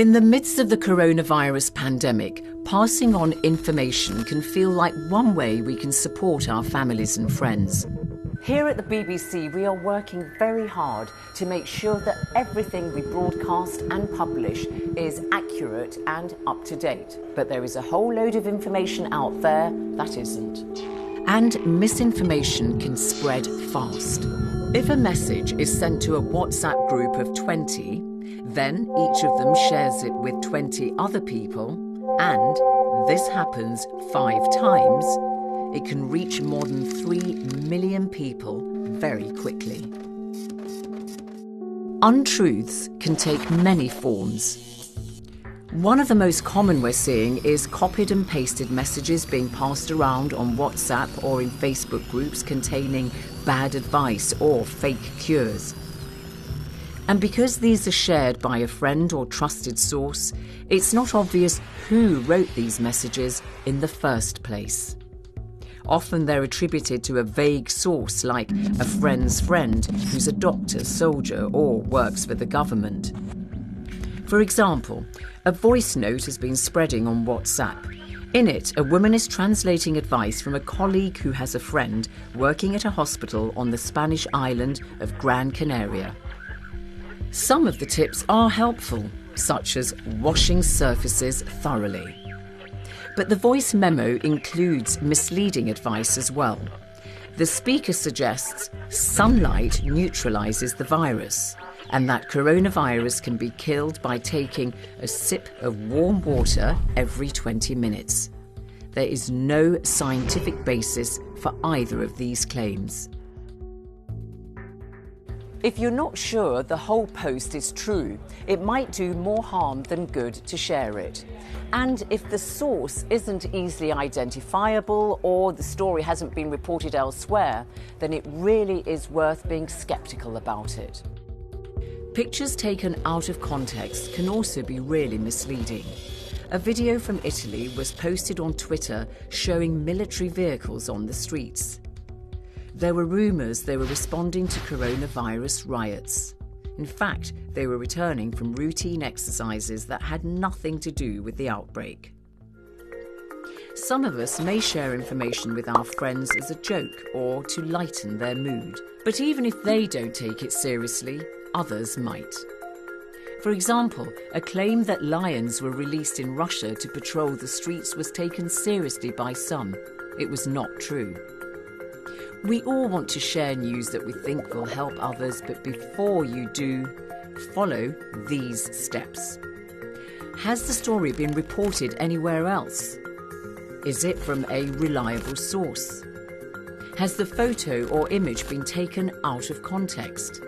In the midst of the coronavirus pandemic, passing on information can feel like one way we can support our families and friends. Here at the BBC, we are working very hard to make sure that everything we broadcast and publish is accurate and up to date. But there is a whole load of information out there that isn't. And misinformation can spread fast. If a message is sent to a WhatsApp group of 20, then each of them shares it with 20 other people, and this happens 5 times, it can reach more than 3 million people very quickly. Untruths can take many forms. One of the most common we're seeing is copied and pasted messages being passed around on WhatsApp or in Facebook groups containing bad advice or fake cures. And because these are shared by a friend or trusted source, it's not obvious who wrote these messages in the first place. Often they're attributed to a vague source like a friend's friend who's a doctor, soldier, or works for the government. For example, a voice note has been spreading on WhatsApp. In it, a woman is translating advice from a colleague who has a friend working at a hospital on the Spanish island of Gran Canaria. Some of the tips are helpful, such as washing surfaces thoroughly. But the voice memo includes misleading advice as well. The speaker suggests sunlight neutralises the virus and that coronavirus can be killed by taking a sip of warm water every 20 minutes. There is no scientific basis for either of these claims. If you're not sure the whole post is true, it might do more harm than good to share it. And if the source isn't easily identifiable or the story hasn't been reported elsewhere, then it really is worth being sceptical about it. Pictures taken out of context can also be really misleading. A video from Italy was posted on Twitter showing military vehicles on the streets. There were rumours they were responding to coronavirus riots. In fact, they were returning from routine exercises that had nothing to do with the outbreak. Some of us may share information with our friends as a joke or to lighten their mood. But even if they don't take it seriously, others might. For example, a claim that lions were released in Russia to patrol the streets was taken seriously by some. It was not true. We all want to share news that we think will help others, but before you do, follow these steps. Has the story been reported anywhere else? Is it from a reliable source? Has the photo or image been taken out of context?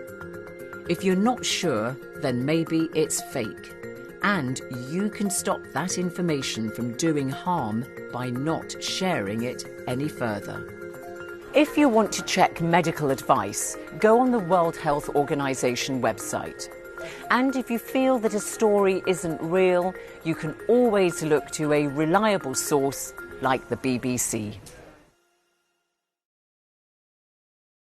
If you're not sure, then maybe it's fake. And you can stop that information from doing harm by not sharing it any further. If you want to check medical advice, go on the World Health Organization website. And if you feel that a story isn't real, you can always look to a reliable source like the BBC.